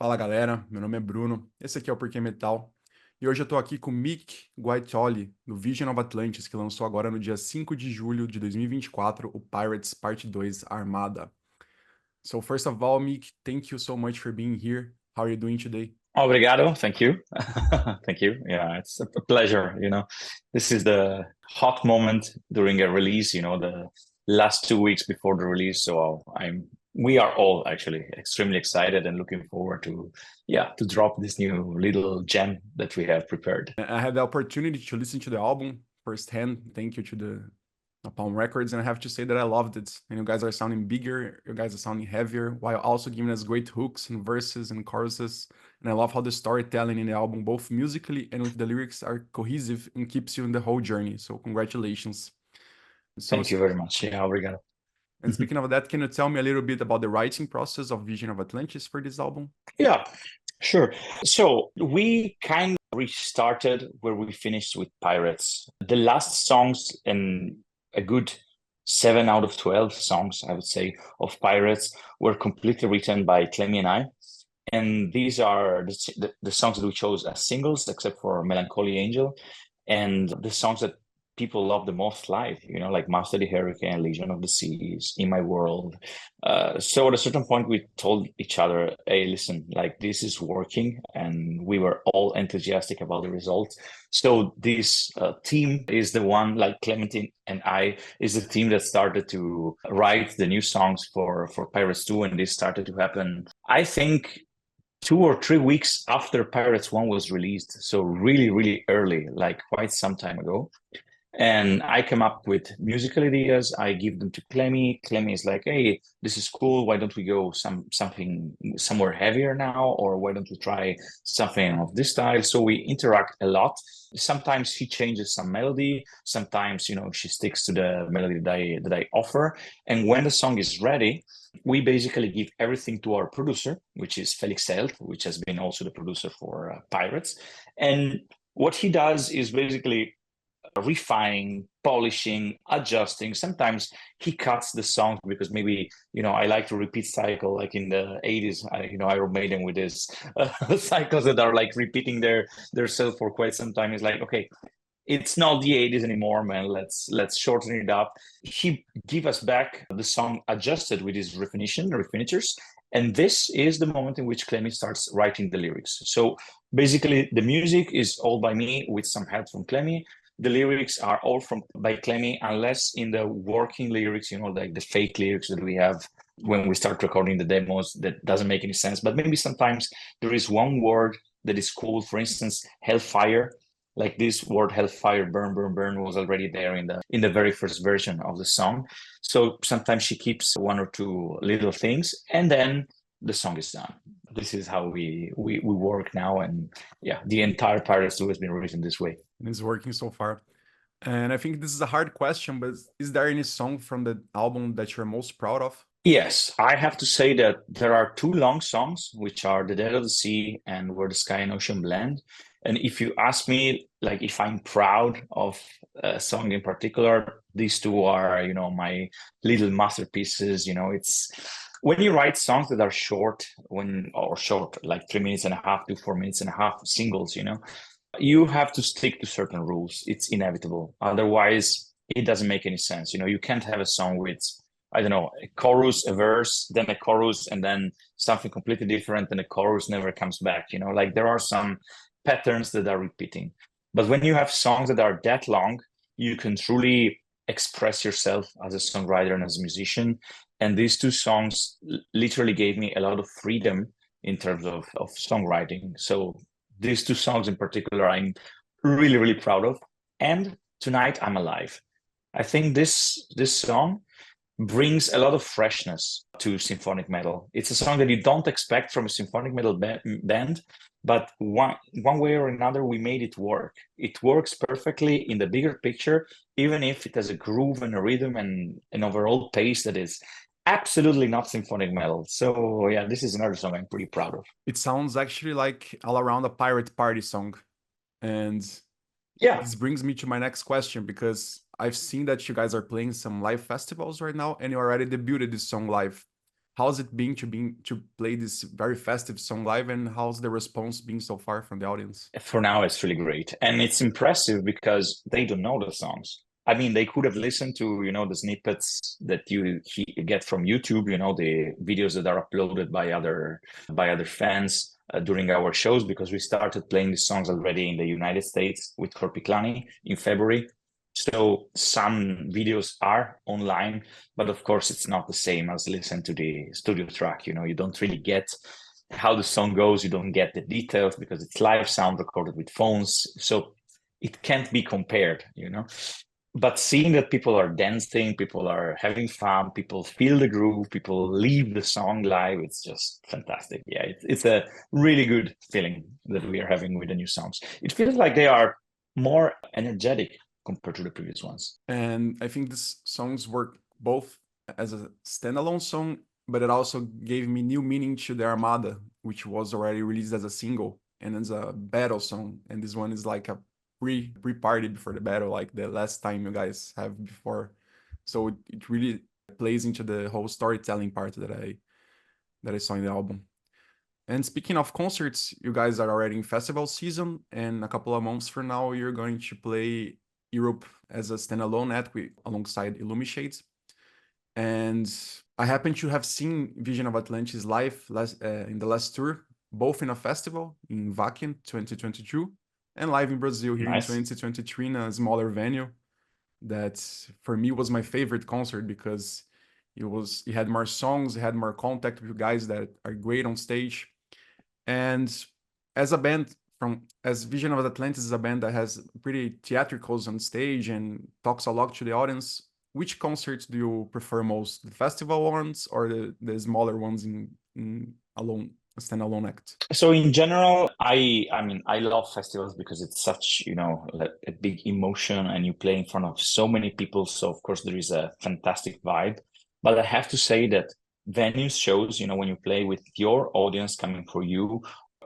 Fala galera, meu nome é Bruno, esse aqui é o Porquê Metal e hoje eu tô aqui com Meek Guaitoli, do Visions of Atlantis, que lançou agora no dia 5 de julho de 2024, o Pirates Parte 2 ARMADA. So first of all, Meek, thank you so much for being here. How are you doing today? Obrigado, thank you. Thank you. Yeah, it's a pleasure. This is the hot moment during a release, the last 2 weeks before the release. So we are all actually extremely excited and looking forward to drop this new little gem that we have prepared. I had the opportunity to listen to the album firsthand. Thank you to the Napalm Records, and I have to say that I loved it. And you guys are sounding bigger, you guys are sounding heavier, while also giving us great hooks and verses and choruses. And I love how the storytelling in the album, both musically and with the lyrics, are cohesive and keeps you in the whole journey. So congratulations. So, Thank you very much. Yeah, obrigado. and speaking of that, can you tell me a little bit about the writing process of Vision of Atlantis for this album? Yeah, sure. So we kind of restarted where we finished with Pirates. The last songs and a good 7 out of 12 songs, I would say, of Pirates were completely written by Clemmy and I. And these are the songs that we chose as singles, except for Melancholy Angel, and the songs that people love the most live, like Master the Hurricane, Legion of the Seas, In My World. So at a certain point, we told each other, hey, listen, like this is working. And we were all enthusiastic about the results. So this team is the one, like Clementine and I, is the team that started to write the new songs for Pirates 2. And this started to happen, I think, 2 or 3 weeks after Pirates 1 was released. So really, really early, like quite some time ago. And I come up with musical ideas. I give them to Clemmy. Clemmy is like, hey, this is cool. Why don't we go something somewhere heavier now? Or why don't we try something of this style? So we interact a lot. Sometimes she changes some melody. Sometimes, she sticks to the melody that I offer. And when the song is ready, we basically give everything to our producer, which is Felix Selt, which has been also the producer for Pirates. And what he does is basically refining, polishing, adjusting. Sometimes he cuts the songs because maybe, I like to repeat cycle, like in the 80s, Iron Maiden with this cycles that are like repeating their self for quite some time. It's like, okay, it's not the 80s anymore, man. Let's shorten it up. He give us back the song adjusted with his refinitures. And this is the moment in which Clemmy starts writing the lyrics. So basically the music is all by me with some help from Clemmy. The lyrics are all by Clemmy, unless in the working lyrics, like the fake lyrics that we have when we start recording the demos, that doesn't make any sense. But maybe sometimes there is one word that is cool. For instance, hellfire. Like this word hellfire, burn, burn, burn was already there in the very first version of the song. So sometimes she keeps 1 or 2 little things, and then the song is done. This is how we work now. And yeah, the entire Pirates 2 has been written this way. And it's working so far. And I think this is a hard question, but is there any song from the album that you're most proud of? Yes, I have to say that there are 2 long songs, which are The Dead of the Sea and Where the Sky and Ocean Blend. And if you ask me, like, if I'm proud of a song in particular, these 2 are, my little masterpieces. It's when you write songs that are short, like 3 minutes and a half to 4 minutes and a half singles, you have to stick to certain rules. It's inevitable. Otherwise, it doesn't make any sense. You can't have a song with, I don't know, a chorus, a verse, then a chorus, and then something completely different, and the chorus never comes back. Like there are some patterns that are repeating. But when you have songs that are that long, you can truly express yourself as a songwriter and as a musician. And these 2 songs literally gave me a lot of freedom in terms of songwriting. So these 2 songs in particular, I'm really, really proud of. And Tonight I'm Alive. I think this song brings a lot of freshness to symphonic metal. It's a song that you don't expect from a symphonic metal band, but one way or another, we made it work. It works perfectly in the bigger picture, even if it has a groove and a rhythm and an overall pace that is absolutely not symphonic metal. So yeah, this is another song I'm pretty proud of. It sounds actually like all around a pirate party song. And yeah, this brings me to my next question, because I've seen that you guys are playing some live festivals right now, and you already debuted this song live. how's it been to play this very festive song live, and how's the response been so far from the audience? For now, it's really great. And it's impressive because they don't know the songs. I mean, they could have listened to, the snippets that you get from YouTube, the videos that are uploaded by other fans during our shows, because we started playing these songs already in the United States with Korpiklani in February. So some videos are online, but of course it's not the same as listen to the studio track. You don't really get how the song goes. You don't get the details because it's live sound recorded with phones. So it can't be compared, But seeing that people are dancing, people are having fun, people feel the groove, people leave the song live, it's just fantastic. Yeah, it's a really good feeling that we are having with the new songs. It feels like they are more energetic compared to the previous ones. And I think these songs work both as a standalone song, but it also gave me new meaning to the ARMADA, which was already released as a single and as a battle song. And this one is like a pre-party before the battle, like the last time you guys have before. So it really plays into the whole storytelling part that I saw in the album. And speaking of concerts, you guys are already in festival season, and a couple of months from now, you're going to play Europe as a standalone act alongside Illumishades. And I happen to have seen Vision of Atlantis live in the last tour, both in a festival in Vakin 2022 and live in Brazil here Nice. in 2023 in a smaller venue. That for me was my favorite concert because it had more songs, it had more contact with guys that are great on stage. And as a band, as Vision of Atlantis is a band that has pretty theatricals on stage and talks a lot to the audience, which concerts do you prefer most? The festival ones or the smaller ones in a standalone act? So in general, I love festivals because it's such, a big emotion and you play in front of so many people. So of course there is a fantastic vibe. But I have to say that venues shows, when you play with your audience coming for you,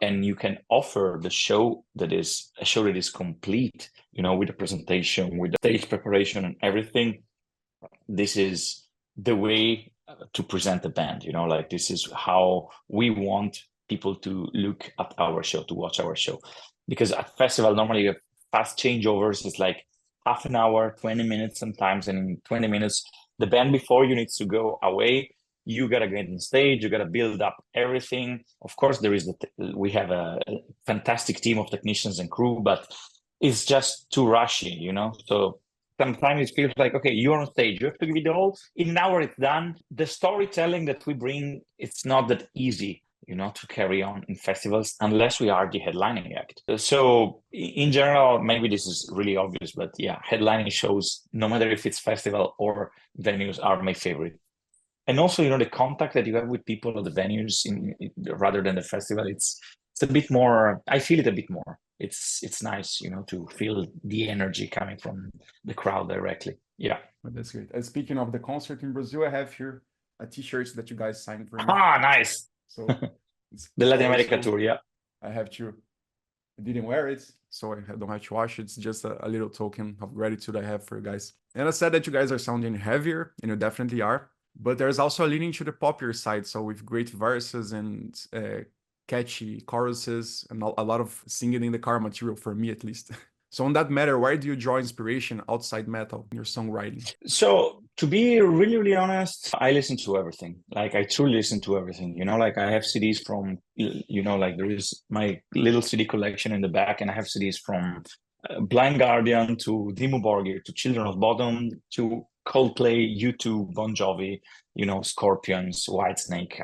and you can offer the show that is a show that is complete, with the presentation, with the stage preparation and everything. This is the way to present the band, like this is how we want people to look at our show, to watch our show. Because at festival, normally you have fast changeovers. It's like half an hour, 20 minutes sometimes. And in 20 minutes, the band before you needs to go away. You got to get on stage, you got to build up everything. Of course, we have a fantastic team of technicians and crew, but it's just too rushy, So sometimes it feels like, okay, you're on stage, you have to give it all. In an hour, it's done. The storytelling that we bring, it's not that easy, to carry on in festivals unless we are the headlining act. So in general, maybe this is really obvious, but yeah, headlining shows, no matter if it's festival or venues, are my favorite. And also, the contact that you have with people at the venues rather than the festival, it's a bit more, I feel it a bit more. It's nice, to feel the energy coming from the crowd directly. Yeah. Well, that's great. And speaking of the concert in Brazil, I have here a t-shirt that you guys signed for me. Ah, nice. So the Latin America tour, yeah. I didn't wear it, so I don't have to wash it. It's just a little token of gratitude I have for you guys. And I said that you guys are sounding heavier, and you definitely are. But there's also a leaning to the popular side, so with great verses and catchy choruses and a lot of singing in the car material, for me at least. So on that matter, where do you draw inspiration outside metal in your songwriting? So to be really, really honest, I listen to everything. Like I truly listen to everything, like I have CDs from, like there is my little CD collection in the back, and I have CDs from Blind Guardian to Dimmu Borgir to Children of Bodom to Coldplay, U2, Bon Jovi, Scorpions, Whitesnake.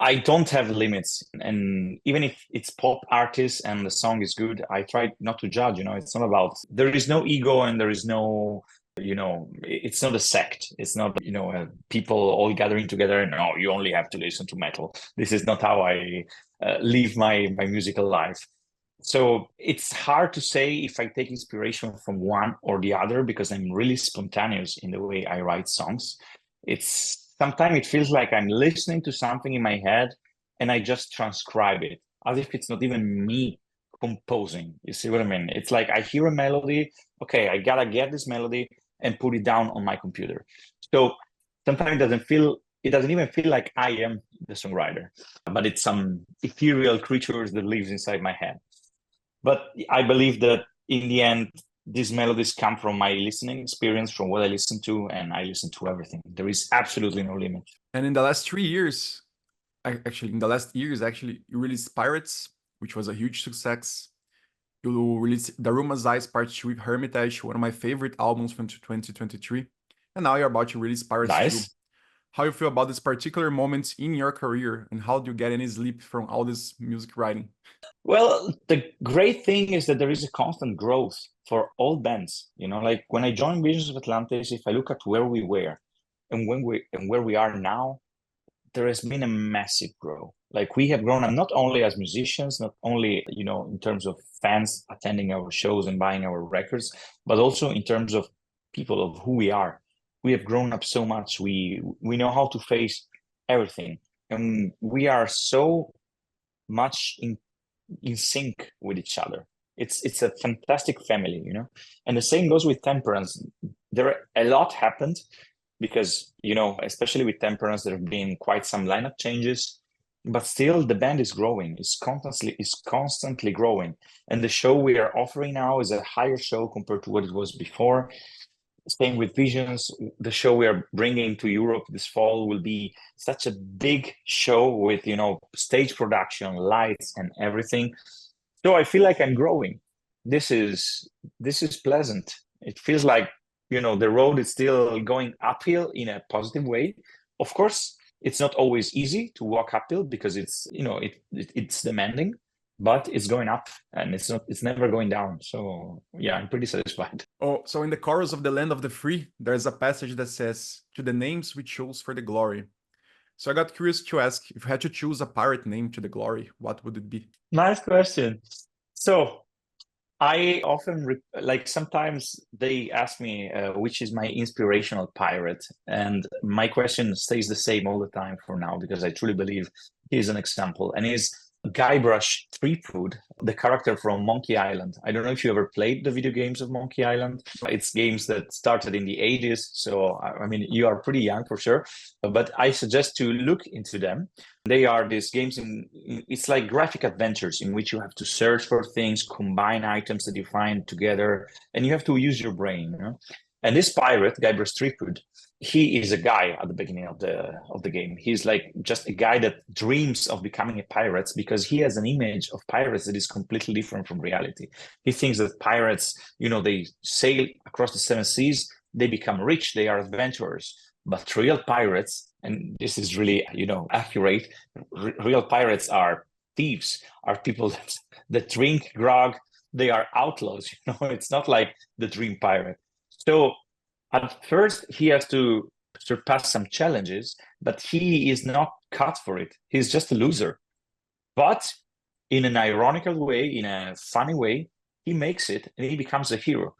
I don't have limits, and even if it's pop artists and the song is good, I try not to judge. It's not about, there is no ego and there is no, it's not a sect. It's not, people all gathering together and no, you only have to listen to metal. This is not how I live my musical life. So it's hard to say if I take inspiration from one or the other, because I'm really spontaneous in the way I write songs. Sometimes it feels like I'm listening to something in my head and I just transcribe it as if it's not even me composing. You see what I mean? It's like I hear a melody. Okay, I gotta get this melody and put it down on my computer. So sometimes it doesn't feel it doesn't even feel like I am the songwriter, but it's some ethereal creature that lives inside my head. But I believe that in the end, these melodies come from my listening experience, from what I listen to, and I listen to everything. There is absolutely no limit. And in the last 3 years, you released Pirates, which was a huge success. You released The Ruma's Eyes Part 2 with Hermitage, one of my favorite albums from 2023. And now you're about to release Pirates 2. How you feel about this particular moment in your career, and how do you get any sleep from all this music writing? Well, the great thing is that there is a constant growth for all bands. You know, like when I joined Visions of Atlantis, if I look at where we were and where we are now, there has been a massive growth. Like we have grown, and not only as musicians, not only, you know, in terms of fans attending our shows and buying our records, but also in terms of people, of who we are. We have grown up so much. We know how to face everything, and we are so much in sync with each other. It's a fantastic family, you know. And the same goes with Temperance. A lot happened because, you know, especially with Temperance, there have been quite some lineup changes, but still the band is growing. It's constantly growing. And the show we are offering now is a higher show compared to what it was before. Same with Visions. The show we are bringing to Europe this fall will be such a big show with, you know, stage production, lights, and everything. So I feel like I'm growing. This is pleasant. It feels like, you know, the road is still going uphill in a positive way. Of course, it's not always easy to walk uphill because it's, you know, it's demanding, but it's going up and it's never going down. So yeah, I'm pretty satisfied. Oh, so in the chorus of The Land of the Free, there's a passage that says, "To the names we chose for the glory." So I got curious to ask, if you had to choose a pirate name to the glory, what would it be? Nice question. So I often, sometimes they ask me which is my inspirational pirate. And my question stays the same all the time for now, because I truly believe he's an example. And he's Guybrush Threepwood, the character from Monkey Island. I don't know if you ever played the video games of Monkey Island. It's games that started in the 80s. So, I mean, you are pretty young for sure, but I suggest to look into them. They are these games, it's like graphic adventures in which you have to search for things, combine items that you find together, and you have to use your brain. You know? And this pirate, Guybrush Threepwood, he is a guy at the beginning of the game. He's like just a guy that dreams of becoming a pirate because he has an image of pirates that is completely different from reality. He thinks that pirates, you know, they sail across the 7 seas, they become rich, they are adventurers. But real pirates, and this is really, you know, accurate, real pirates are thieves, are people that drink grog, they are outlaws, you know, it's not like the dream pirate. So at first, he has to surpass some challenges, but he is not cut for it. He's just a loser. But in an ironical way, in a funny way, he makes it and he becomes a hero.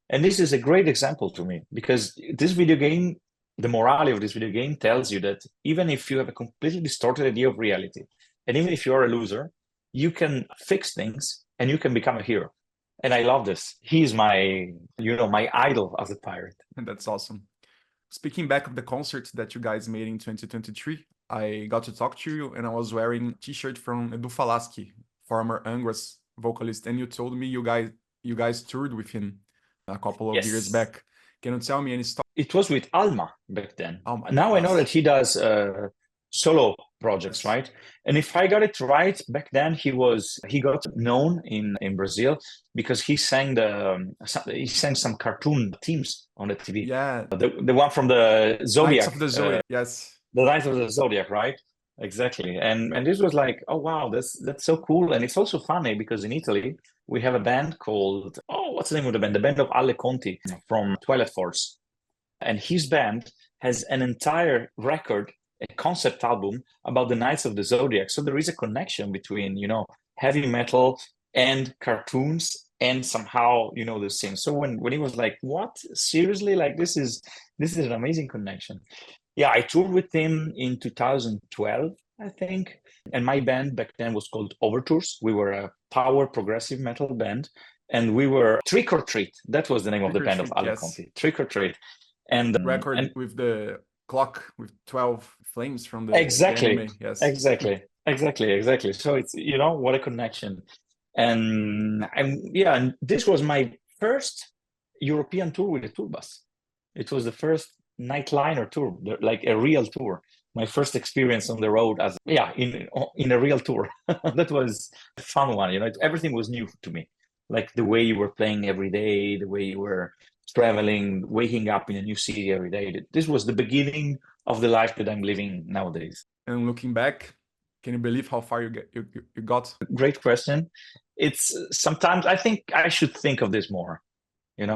And this is a great example to me, because this video game, the morale of this video game tells you that even if you have a completely distorted idea of reality, and even if you are a loser, you can fix things and you can become a hero. And I love this. He's my, you know, my idol as a pirate. And that's awesome. Speaking back of the concert that you guys made in 2023, I got to talk to you and I was wearing a t-shirt from Edu Falaschi, former Angra's vocalist. And you told me you guys toured with him a couple of years back. Can you tell me any story? It was with Almah back then. Now I know that he does solo projects, right? And if I got it right, back then he got known in Brazil because he sang some cartoon themes on the TV. Yeah, the one from the Zodiac. Knights of the Zodiac, yes. The Knights of the Zodiac, right? Exactly. And this was like, oh wow, that's so cool. And it's also funny because in Italy we have a band called, what's the name of the band? The band of Ale Conti from Twilight Force. And his band has an entire record, a concept album about the Knights of the Zodiac. So there is a connection between, you know, heavy metal and cartoons and somehow, you know, the same. So when he was like, what? Seriously? Like this is an amazing connection. Yeah, I toured with him in 2012, I think. And my band back then was called Overtures. We were a power progressive metal band. And we were Trick or Treat. That was the name of the band of Ale Conti. Trick or Treat. And record with the clock with 12 flames from the Exactly, anime. Yes. exactly. So it's, what a connection. And yeah, and this was my first European tour with a tour bus. It was the first nightliner tour, like a real tour. My first experience on the road as in a real tour. That was a fun one. Everything was new to me. Like the way you were playing every day, the way you were traveling, waking up in a new city every day. This was the beginning of the life that I'm living nowadays. And looking back, can you believe how far you got? Great question. It's sometimes I think I should think of this more.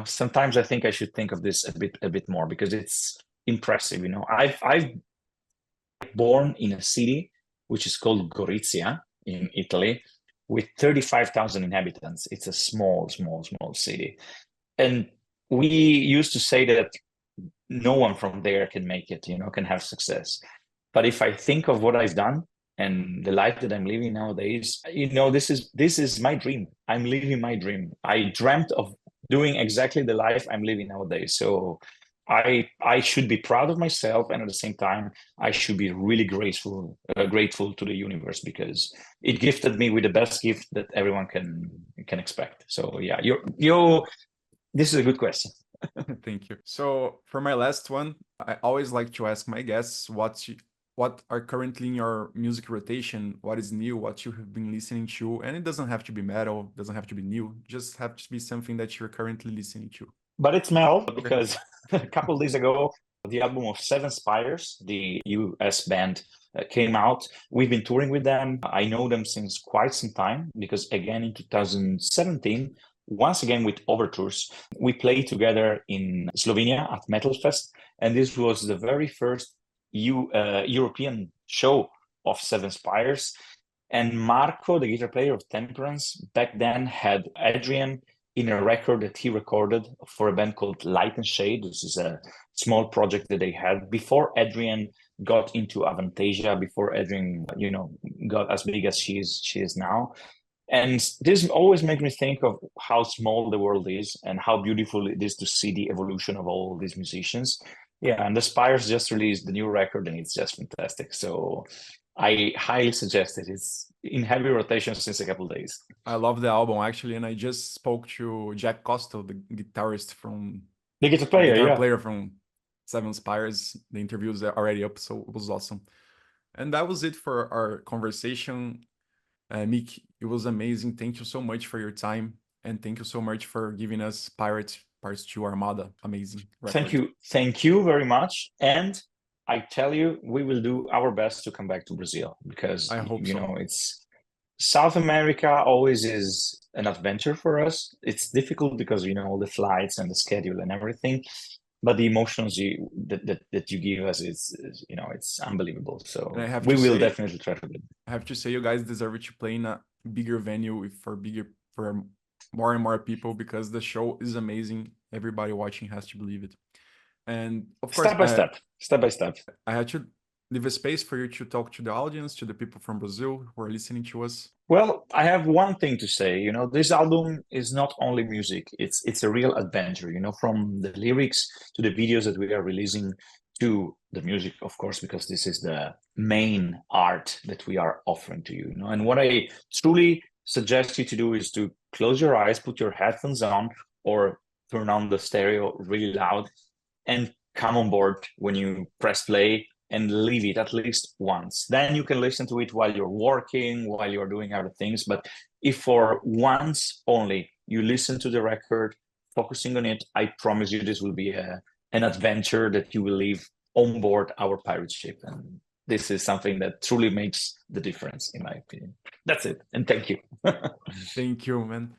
Sometimes I think I should think of this a bit more, because it's impressive. I've born in a city which is called Gorizia in Italy, with 35,000 inhabitants. It's a small city. And we used to say that no one from there can make it, can have success. But if I think of what I've done and the life that I'm living nowadays, this is my dream. I'm living my dream. I dreamt of doing exactly the life I'm living nowadays. So I should be proud of myself, and at the same time, I should be really grateful to the universe, because it gifted me with the best gift that everyone can expect. So yeah, this is a good question. Thank you. So for my last one, I always like to ask my guests what are currently in your music rotation, what is new, what you have been listening to, and it doesn't have to be metal, doesn't have to be new, just have to be something that you're currently listening to. But it's metal, because a couple of days ago, the album of Seven Spires, the US band, came out. We've been touring with them. I know them since quite some time, because again, in 2017, once again with Overtures, we played together in Slovenia at Metal Fest. And this was the very first European show of Seven Spires. And Marco, the guitar player of Temperance, back then had Adrian in a record that he recorded for a band called Light and Shade. This is a small project that they had before Adrian got into Avantasia, before Adrian, got as big as she is now. And this always makes me think of how small the world is and how beautiful it is to see the evolution of all these musicians. Yeah, and the Spires just released the new record, and it's just fantastic. So I highly suggest it. It's in heavy rotation since a couple of days. I love the album, actually, and I just spoke to Jack Costello, the guitarist from... The guitar player, from Seven Spires. The interview is already up, so it was awesome. And that was it for our conversation. Meek, it was amazing. Thank you so much for your time, and thank you so much for giving us Pirates Parts 2 Armada. Amazing record. Thank you very much. And I tell you, we will do our best to come back to Brazil, because I hope so. It's South America always is an adventure for us. It's difficult because all the flights and the schedule and everything, but the emotions that you give us is it's unbelievable. So we will definitely try to do it. I have to say, you guys deserve to play in a bigger venue for more and more people, because the show is amazing. Everybody watching has to believe it. And of course, step by step. I had to leave a space for you to talk to the audience, to the people from Brazil who are listening to us. Well, I have one thing to say. This album is not only music. It's a real adventure, from the lyrics to the videos that we are releasing to the music, of course, because this is the main art that we are offering to you. And what I truly suggest you to do is to close your eyes, put your headphones on, or turn on the stereo really loud, and come on board when you press play, and leave it at least once. Then you can listen to it while you're working, while you're doing other things. But if for once only you listen to the record, focusing on it, I promise you this will be an adventure that you will live on board our pirate ship. And this is something that truly makes the difference, in my opinion. That's it. And thank you. Thank you, man.